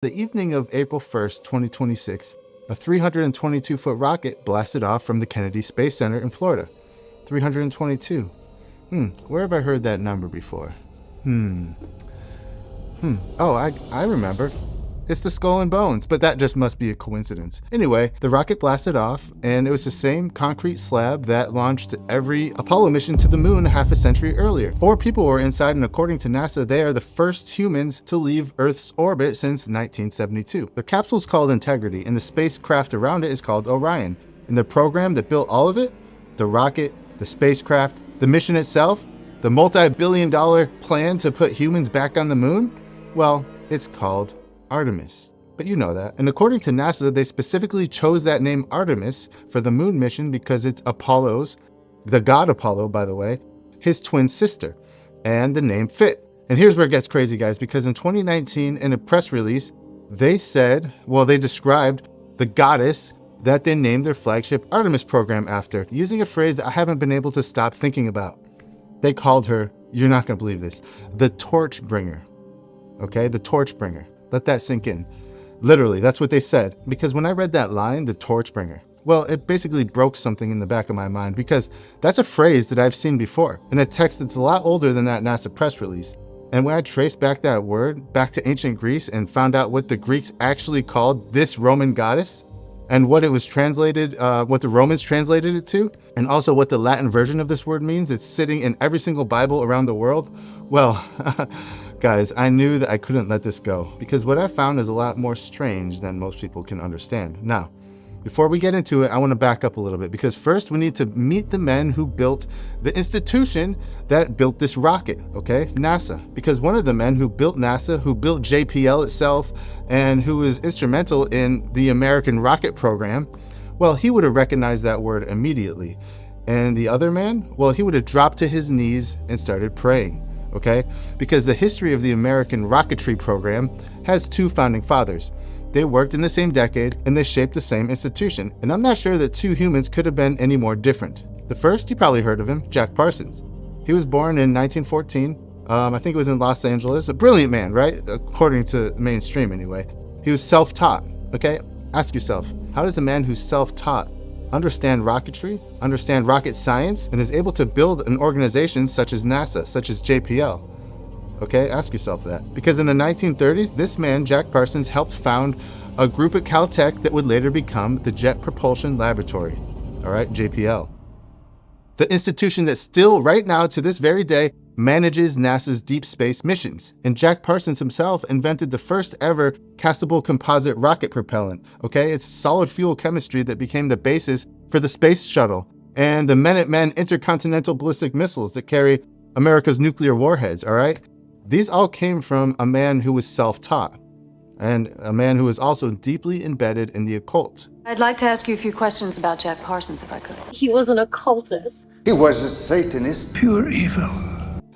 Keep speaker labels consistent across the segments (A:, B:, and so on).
A: The evening of April 1st, 2026, a 322-foot rocket blasted off from the Kennedy Space Center in Florida. 322. Where have I heard that number before? Oh, I remember. It's the Skull and Bones, but that just must be a coincidence. Anyway, the rocket blasted off, and it was the same concrete slab that launched every Apollo mission to the moon half a century earlier. 4 people were inside, and according to NASA, they are the first humans to leave Earth's orbit since 1972. The capsule's called Integrity, and the spacecraft around it is called Orion. And the program that built all of it, the rocket, the spacecraft, the mission itself, the multi-billion-dollar plan to put humans back on the moon, well, it's called Artemis. But you know that. And according to NASA, they specifically chose that name Artemis for the moon mission because it's Apollo's, the god Apollo, by the way, his twin sister, and the name fit. And here's where it gets crazy, guys, because in 2019, in a press release, they described the goddess that they named their flagship Artemis program after, using a phrase that I haven't been able to stop thinking about. They called her, you're not gonna believe this, the torch bringer. Okay, the torch bringer. Let that sink in. Literally, that's what they said. Because when I read that line, the torch bringer, well, it basically broke something in the back of my mind, because that's a phrase that I've seen before in a text that's a lot older than that NASA press release. And when I traced back that word back to ancient Greece and found out what the Greeks actually called this Roman goddess, and what it was translated, what the Romans translated it to, and also what the Latin version of this word means, it's sitting in every single Bible around the world. Well, guys, I knew that I couldn't let this go, because what I found is a lot more strange than most people can understand. Now, before we get into it, I want to back up a little bit, because first we need to meet the men who built the institution that built this rocket, okay? NASA. Because one of the men who built NASA, who built JPL itself, and who was instrumental in the American rocket program, well, he would have recognized that word immediately. And the other man, well, he would have dropped to his knees and started praying, okay? Because the history of the American rocketry program has 2 founding fathers. They worked in the same decade, and they shaped the same institution. And I'm not sure that 2 humans could have been any more different. The first, you probably heard of him, Jack Parsons. He was born in 1914. I think it was in Los Angeles. A brilliant man, right? According to mainstream anyway. He was self-taught, okay? Ask yourself, how does a man who's self-taught understand rocketry, understand rocket science, and is able to build an organization such as NASA, such as JPL? Okay, ask yourself that. Because in the 1930s, this man, Jack Parsons, helped found a group at Caltech that would later become the Jet Propulsion Laboratory, all right, JPL. The institution that still, right now, to this very day, manages NASA's deep space missions. And Jack Parsons himself invented the first ever castable composite rocket propellant, okay? It's solid fuel chemistry that became the basis for the space shuttle and the Minuteman intercontinental ballistic missiles that carry America's nuclear warheads, all right? These all came from a man who was self-taught, and a man who was also deeply embedded in the occult.
B: I'd like to ask you a few questions about Jack Parsons, if I could.
C: He was an occultist.
D: He was a Satanist.
E: Pure evil.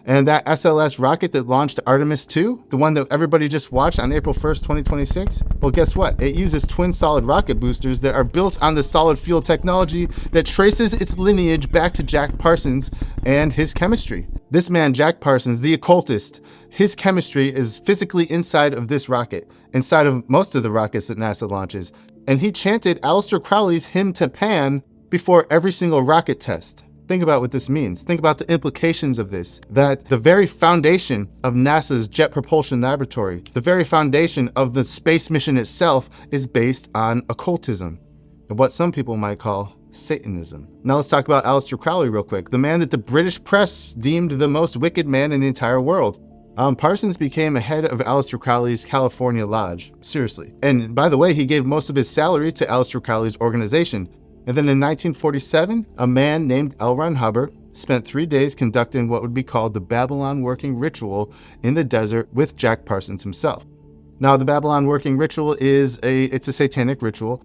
A: And that SLS rocket that launched Artemis 2, the one that everybody just watched on April 1st, 2026, well, guess what? It uses twin solid rocket boosters that are built on the solid fuel technology that traces its lineage back to Jack Parsons and his chemistry. This man, Jack Parsons, the occultist, his chemistry is physically inside of this rocket, inside of most of the rockets that NASA launches. And he chanted Aleister Crowley's Hymn to Pan before every single rocket test. Think about what this means. Think about the implications of this, that the very foundation of NASA's Jet Propulsion Laboratory, the very foundation of the space mission itself, is based on occultism, and what some people might call Satanism. Now let's talk about Aleister Crowley real quick, the man that the British press deemed the most wicked man in the entire world. Parsons became a head of Aleister Crowley's California Lodge, seriously. And by the way, he gave most of his salary to Aleister Crowley's organization. And then in 1947, a man named L. Ron Hubbard spent 3 days conducting what would be called the Babylon working ritual in the desert with Jack Parsons himself. Now, the Babylon working ritual it's a satanic ritual.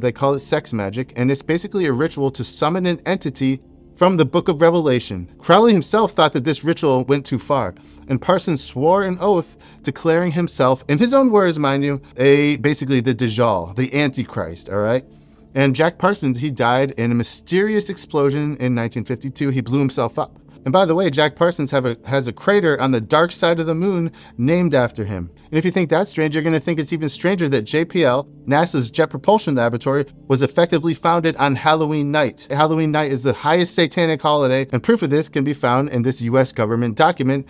A: They call it sex magic, and it's basically a ritual to summon an entity from the book of Revelation. Crowley himself thought that this ritual went too far, and Parsons swore an oath declaring himself, in his own words, mind you, basically the Dajjal, the Antichrist, all right? And Jack Parsons, he died in a mysterious explosion in 1952. He blew himself up. And by the way, Jack Parsons has a crater on the dark side of the moon named after him. And if you think that's strange, you're going to think it's even stranger that JPL, NASA's Jet Propulsion Laboratory, was effectively founded on Halloween night. Halloween night is the highest satanic holiday, and proof of this can be found in this U.S. government document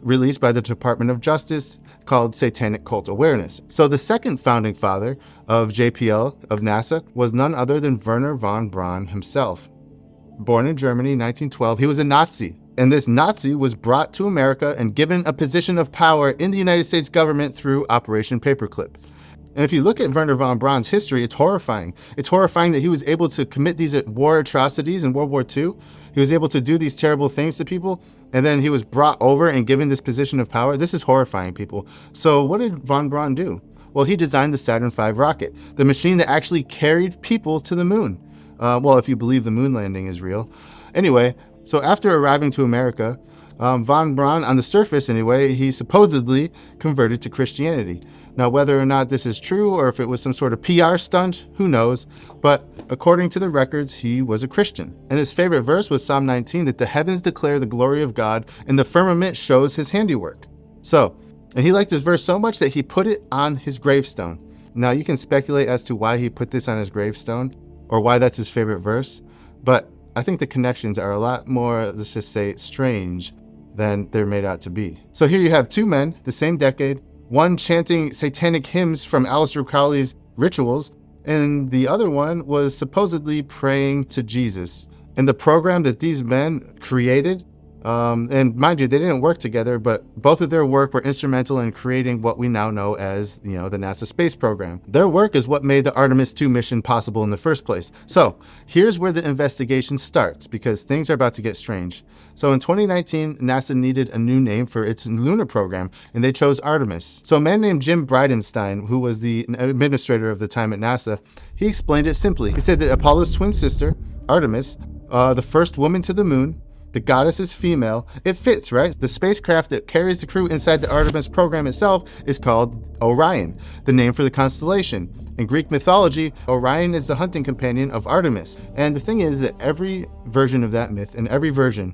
A: released by the Department of Justice called Satanic Cult Awareness. So the second founding father of JPL, of NASA, was none other than Wernher von Braun himself. Born in Germany in 1912, he was a Nazi. And this Nazi was brought to America and given a position of power in the United States government through Operation Paperclip. And if you look at Wernher von Braun's history, it's horrifying. It's horrifying that he was able to commit these war atrocities in World War II. He was able to do these terrible things to people, and then he was brought over and given this position of power. This is horrifying, people. So what did von Braun do? Well, he designed the Saturn V rocket, the machine that actually carried people to the moon. Well, if you believe the moon landing is real. Anyway, so after arriving to America, von Braun, on the surface anyway, he supposedly converted to Christianity. Now, whether or not this is true or if it was some sort of PR stunt, who knows? But according to the records, he was a Christian. And his favorite verse was Psalm 19, that the heavens declare the glory of God and the firmament shows his handiwork. And he liked this verse so much that he put it on his gravestone. Now, you can speculate as to why he put this on his gravestone or why that's his favorite verse, but I think the connections are a lot more, let's just say, strange than they're made out to be. So here you have two men, the same decade, one chanting satanic hymns from Aleister Crowley's rituals, and the other one was supposedly praying to Jesus. And the program that these men created, and mind you, they didn't work together, but both of their work were instrumental in creating what we now know as, the NASA space program. Their work is what made the Artemis 2 mission possible in the first place. So here's where the investigation starts, because things are about to get strange. So in 2019, NASA needed a new name for its lunar program, and they chose Artemis. So a man named Jim Bridenstine, who was the administrator of the time at NASA, he explained it simply. He said that Apollo's twin sister, Artemis, the first woman to the moon, the goddess is female. It fits, right? The spacecraft that carries the crew inside the Artemis program itself is called Orion, the name for the constellation. In Greek mythology, Orion is the hunting companion of Artemis. And the thing is that every version of that myth, in every version,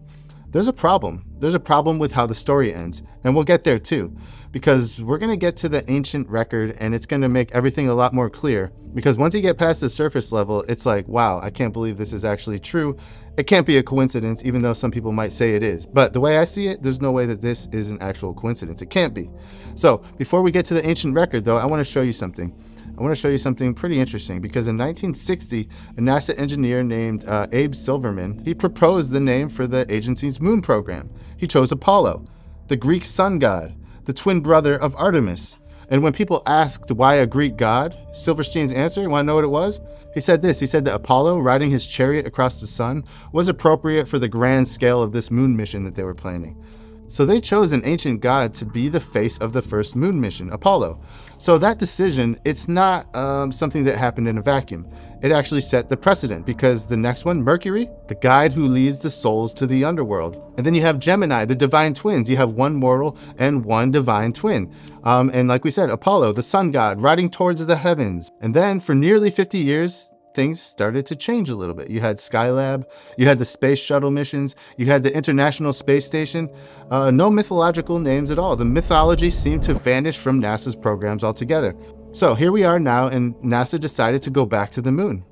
A: there's a problem. There's a problem with how the story ends. And we'll get there too, because we're going to get to the ancient record and it's going to make everything a lot more clear. Because once you get past the surface level, it's like, wow, I can't believe this is actually true. It can't be a coincidence, even though some people might say it is. But the way I see it, there's no way that this is an actual coincidence. It can't be. So before we get to the ancient record, though, I want to show you something. I want to show you something pretty interesting, because in 1960, a NASA engineer named Abe Silverman, he proposed the name for the agency's moon program. He chose Apollo, the Greek sun god, the twin brother of Artemis. And when people asked why a Greek god, Silverstein's answer, you want to know what it was? He said this. He said that Apollo riding his chariot across the sun was appropriate for the grand scale of this moon mission that they were planning. So they chose an ancient god to be the face of the first moon mission, Apollo. So that decision, it's not something that happened in a vacuum. It actually set the precedent, because the next one, Mercury, the guide who leads the souls to the underworld. And then you have Gemini, the divine twins. You have one mortal and one divine twin. And like we said, Apollo, the sun god, riding towards the heavens. And then for nearly 50 years, things started to change a little bit. You had Skylab, you had the space shuttle missions, you had the International Space Station. No mythological names at all. The mythology seemed to vanish from NASA's programs altogether. So here we are now, and NASA decided to go back to the moon.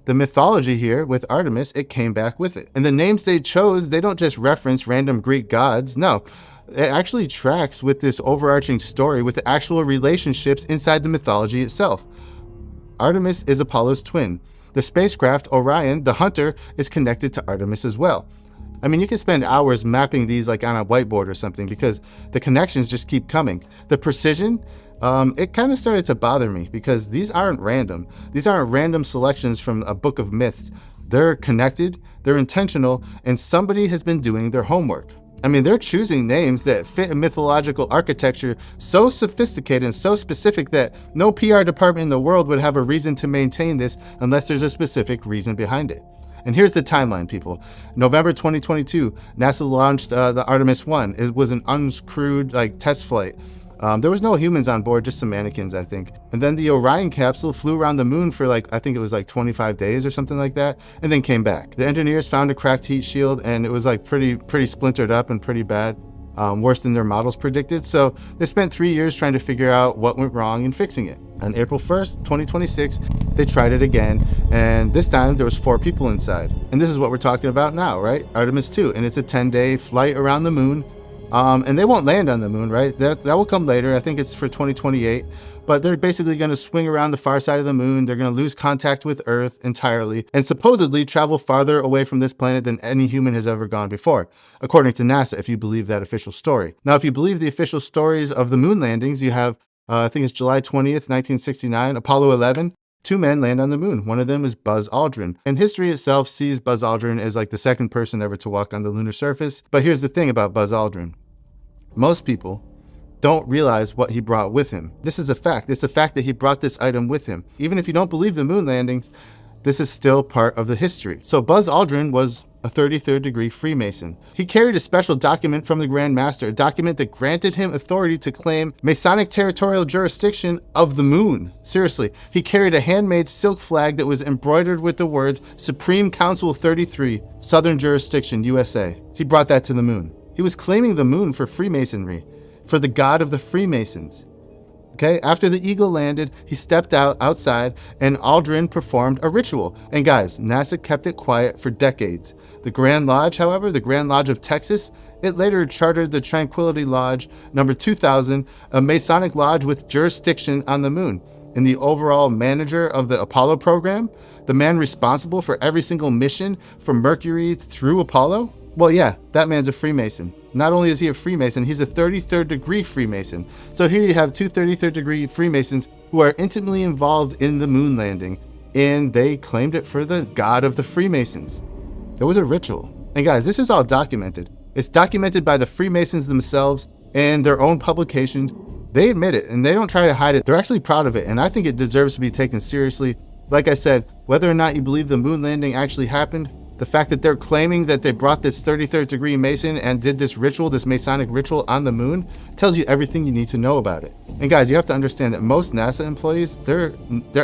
A: The mythology here with Artemis, it came back with it. And the names they chose, they don't just reference random Greek gods. No, it actually tracks with this overarching story with the actual relationships inside the mythology itself. Artemis is Apollo's twin. The spacecraft, Orion, the hunter, is connected to Artemis as well. I mean, you can spend hours mapping these like on a whiteboard or something, because the connections just keep coming. The precision, it kind of started to bother me, because these aren't random. These aren't random selections from a book of myths. They're connected, they're intentional, and somebody has been doing their homework. I mean, they're choosing names that fit a mythological architecture so sophisticated and so specific that no PR department in the world would have a reason to maintain this unless there's a specific reason behind it. And here's the timeline, people. November 2022, NASA launched the Artemis 1. It was an uncrewed test flight. There was no humans on board, just some mannequins, I think. And then the Orion capsule flew around the moon for I think it was 25 days or something like that, and then came back. The engineers found a cracked heat shield, and it was pretty splintered up and pretty bad, worse than their models predicted. So they spent 3 years trying to figure out what went wrong and fixing it. On April 1st, 2026, they tried it again, and this time there was 4 people inside. And this is what we're talking about now, right? Artemis 2, and it's a 10-day flight around the moon. And they won't land on the moon, right? That will come later. I think it's for 2028. But they're basically going to swing around the far side of the moon. They're going to lose contact with Earth entirely and supposedly travel farther away from this planet than any human has ever gone before, according to NASA, if you believe that official story. Now, if you believe the official stories of the moon landings, you have, I think it's July 20th, 1969, Apollo 11. 2 men land on the moon. One of them is Buzz Aldrin. And history itself sees Buzz Aldrin as the second person ever to walk on the lunar surface. But here's the thing about Buzz Aldrin. Most people don't realize what he brought with him. This is a fact. It's a fact that he brought this item with him. Even if you don't believe the moon landings, this is still part of the history. So Buzz Aldrin was a 33rd degree Freemason. He carried a special document from the Grand Master, a document that granted him authority to claim Masonic territorial jurisdiction of the moon. Seriously, he carried a handmade silk flag that was embroidered with the words Supreme Council 33, Southern Jurisdiction, USA. He brought that to the moon. He was claiming the moon for Freemasonry, for the god of the Freemasons. Okay, after the Eagle landed, he stepped outside and Aldrin performed a ritual. And guys, NASA kept it quiet for decades. The Grand Lodge, however, the Grand Lodge of Texas, it later chartered the Tranquility Lodge number 2000, a Masonic lodge with jurisdiction on the moon. And the overall manager of the Apollo program, the man responsible for every single mission from Mercury through Apollo, well, yeah, that man's a Freemason. Not only is he a Freemason, he's a 33rd degree Freemason. So here you have 2 33rd degree Freemasons who are intimately involved in the moon landing, and they claimed it for the god of the Freemasons. It was a ritual. And guys, this is all documented. It's documented by the Freemasons themselves and their own publications. They admit it, and they don't try to hide it. They're actually proud of it, and I think it deserves to be taken seriously. Like I said, whether or not you believe the moon landing actually happened, the fact that they're claiming that they brought this 33rd degree Mason and did this ritual, this Masonic ritual on the moon, tells you everything you need to know about it. And guys, you have to understand that most NASA employees, they're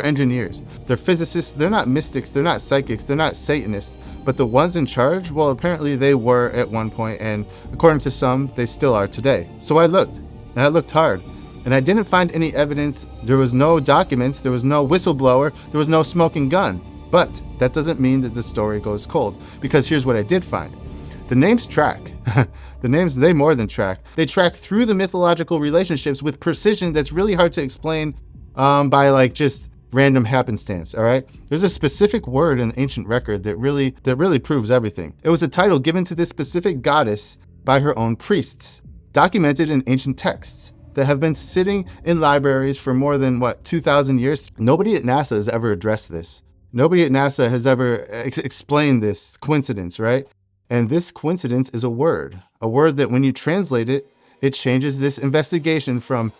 A: engineers, they're physicists, they're not mystics, they're not psychics, they're not Satanists. But the ones in charge, well, apparently they were at one point, and according to some, they still are today. So I looked, and I looked hard, and I didn't find any evidence. There was no documents, there was no whistleblower, there was no smoking gun. But that doesn't mean that the story goes cold, because here's what I did find. The names track. The names, they more than track. They track through the mythological relationships with precision that's really hard to explain by just random happenstance, all right? There's a specific word in the ancient record that really proves everything. It was a title given to this specific goddess by her own priests, documented in ancient texts that have been sitting in libraries for more than, 2,000 years? Nobody at NASA has ever addressed this. Nobody at NASA has ever explained this coincidence, right? And this coincidence is a word that when you translate it, it changes this investigation from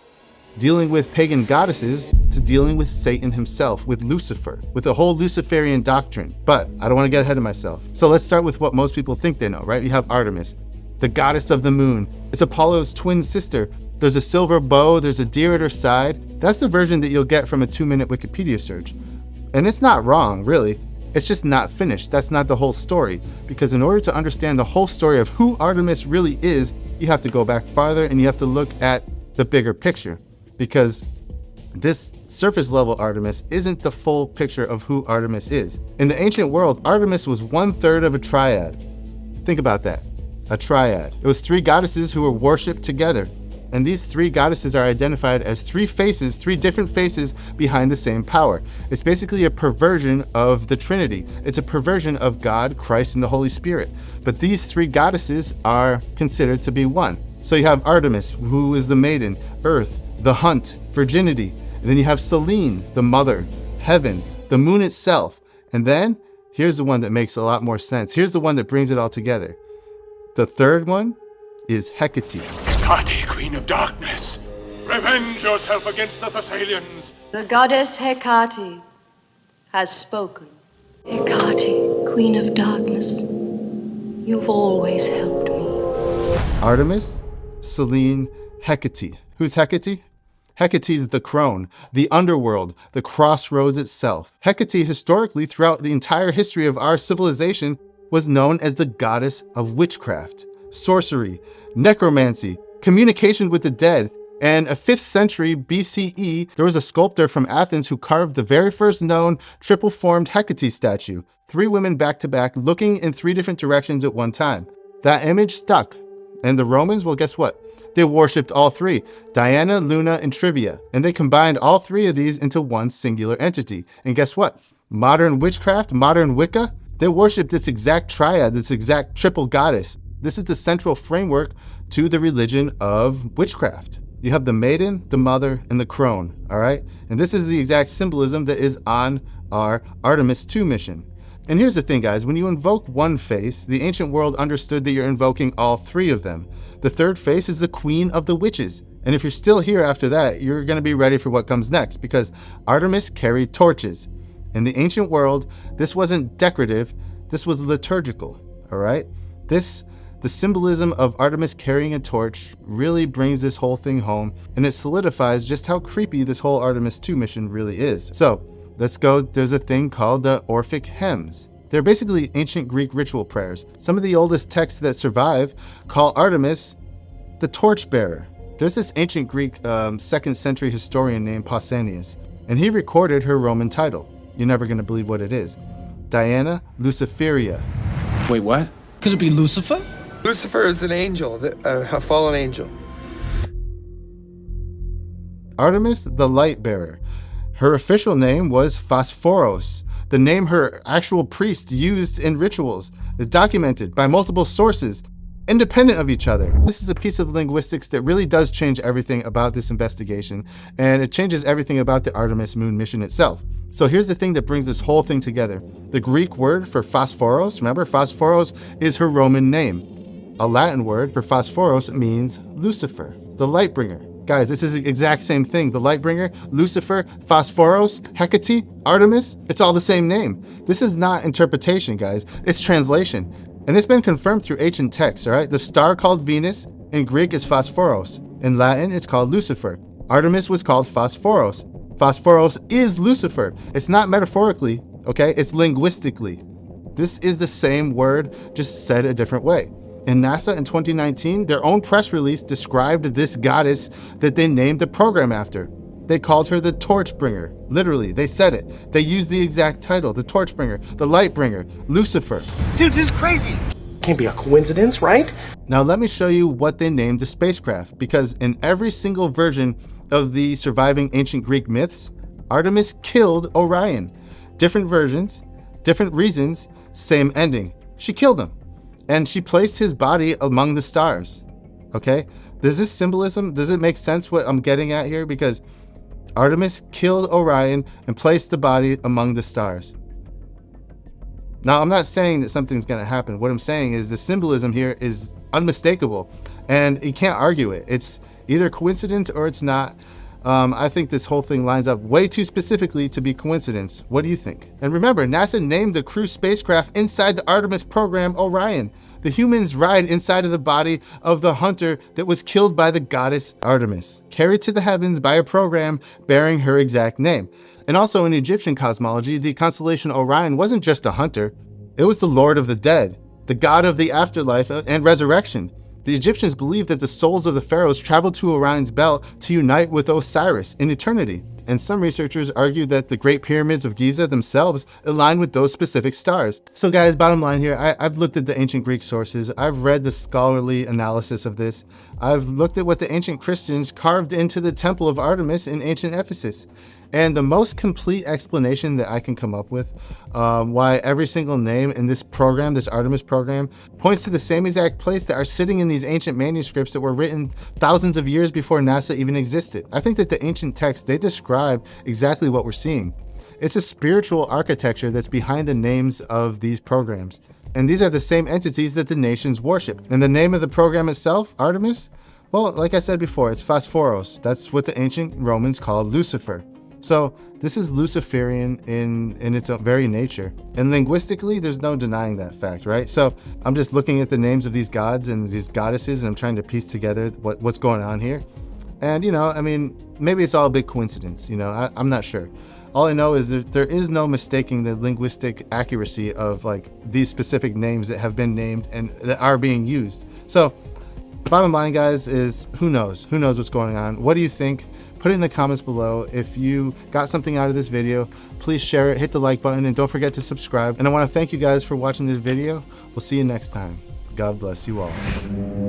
A: dealing with pagan goddesses to dealing with Satan himself, with Lucifer, with a whole Luciferian doctrine. But I don't want to get ahead of myself. So let's start with what most people think they know, right? You have Artemis, the goddess of the moon. It's Apollo's twin sister. There's a silver bow, there's a deer at her side. That's the version that you'll get from a 2-minute Wikipedia search. And it's not wrong, really. It's just not finished. That's not the whole story. Because in order to understand the whole story of who Artemis really is, you have to go back farther and you have to look at the bigger picture. Because this surface level Artemis isn't the full picture of who Artemis is. In the ancient world, Artemis was 1/3 of a triad. Think about that. A triad. It was 3 goddesses who were worshipped together. And these 3 goddesses are identified as 3 faces, 3 different faces behind the same power. It's basically a perversion of the Trinity. It's a perversion of God, Christ, and the Holy Spirit. But these 3 goddesses are considered to be one. So you have Artemis, who is the maiden, Earth, the hunt, virginity. And then you have Selene, the mother, heaven, the moon itself. And then here's the one that makes a lot more sense. Here's the one that brings it all together. The third one is Hecate.
C: Hecate, Queen of Darkness, revenge yourself against the Thessalians.
E: The goddess Hecate has spoken. Hecate, Queen of Darkness, you've always helped me.
A: Artemis, Selene, Hecate. Who's Hecate? Hecate's the crone, the underworld, the crossroads itself. Hecate historically throughout the entire history of our civilization was known as the goddess of witchcraft, sorcery, necromancy, communication with the dead. And a 5th century BCE, there was a sculptor from Athens who carved the very first known triple-formed Hecate statue, 3 women back to back looking in 3 different directions at one time. That image stuck. And the Romans, well, guess what? They worshipped all 3, Diana, Luna, and Trivia, and they combined all 3 of these into one singular entity. And guess what? Modern witchcraft, modern Wicca, they worship this exact triad, this exact triple goddess. This is the central framework to the religion of witchcraft. You have the maiden, the mother, and the crone, all right? And this is the exact symbolism that is on our Artemis II mission. And here's the thing, guys. When you invoke one face, the ancient world understood that you're invoking all 3 of them. The 3rd face is the queen of the witches. And if you're still here after that, you're going to be ready for what comes next, because Artemis carried torches. In the ancient world, this wasn't decorative, this was liturgical, all right? The symbolism of Artemis carrying a torch really brings this whole thing home, and it solidifies just how creepy this whole Artemis II mission really is. So let's go. There's a thing called the Orphic hymns. They're basically ancient Greek ritual prayers. Some of the oldest texts that survive call Artemis the torchbearer. There's this ancient Greek 2nd century historian named Pausanias, and he recorded her Roman title. You're never going to believe what it is. Diana Luciferia.
F: Wait, what?
G: Could it be Lucifer?
H: Lucifer is an angel, a fallen angel.
A: Artemis the light bearer. Her official name was Phosphoros, the name her actual priest used in rituals. It's documented by multiple sources, independent of each other. This is a piece of linguistics that really does change everything about this investigation, and it changes everything about the Artemis moon mission itself. So here's the thing that brings this whole thing together. The Greek word for Phosphoros, remember, Phosphoros is her Roman name. A Latin word for Phosphoros means Lucifer, the light bringer. Guys, this is the exact same thing. The light bringer, Lucifer, Phosphoros, Hecate, Artemis, it's all the same name. This is not interpretation, guys. It's translation. And it's been confirmed through ancient texts, all right? The star called Venus in Greek is Phosphoros. In Latin, it's called Lucifer. Artemis was called Phosphoros. Phosphoros is Lucifer. It's not metaphorically, okay? It's linguistically. This is the same word, just said a different way. In NASA in 2019, their own press release described this goddess that they named the program after. They called her the Torchbringer. Literally, they said it. They used the exact title, the Torchbringer, the Lightbringer, Lucifer.
G: Dude, this is crazy. Can't be a coincidence, right?
A: Now let me show you what they named the spacecraft, because in every single version of the surviving ancient Greek myths, Artemis killed Orion. Different versions, different reasons, same ending. She killed him. And she placed his body among the stars. Okay? Does this symbolism, does it make sense what I'm getting at here? Because Artemis killed Orion and placed the body among the stars. Now, I'm not saying that something's going to happen. What I'm saying is the symbolism here is unmistakable, and you can't argue it. It's either coincidence or it's not. I think this whole thing lines up way too specifically to be coincidence. What do you think? And remember, NASA named the crew spacecraft inside the Artemis program Orion. The humans ride inside of the body of the hunter that was killed by the goddess Artemis, carried to the heavens by a program bearing her exact name. And also in Egyptian cosmology, the constellation Orion wasn't just a hunter. It was the Lord of the Dead, the god of the afterlife and resurrection. The Egyptians believed that the souls of the pharaohs traveled to Orion's belt to unite with Osiris in eternity. And some researchers argue that the Great Pyramids of Giza themselves align with those specific stars. So guys, bottom line here, I've looked at the ancient Greek sources. I've read the scholarly analysis of this. I've looked at what the ancient Christians carved into the temple of Artemis in ancient Ephesus. And the most complete explanation that I can come up with why every single name in this program, this Artemis program, points to the same exact place that are sitting in these ancient manuscripts that were written thousands of years before NASA even existed. I think that the ancient texts, they describe exactly what we're seeing. It's a spiritual architecture that's behind the names of these programs. And these are the same entities that the nations worship. And the name of the program itself, Artemis, well, like I said before, it's Phosphoros. That's what the ancient Romans called Lucifer. So this is Luciferian in its very nature. And linguistically, there's no denying that fact, right? So I'm just looking at the names of these gods and these goddesses, and I'm trying to piece together what's going on here. And, you know, I mean, maybe it's all a big coincidence, you know, I'm not sure. All I know is that there is no mistaking the linguistic accuracy of like these specific names that have been named and that are being used. So the bottom line, guys, is who knows? Who knows what's going on? What do you think? Put it in the comments below. If you got something out of this video, please share it, hit the like button, and don't forget to subscribe. And I want to thank you guys for watching this video. We'll see you next time. God bless you all.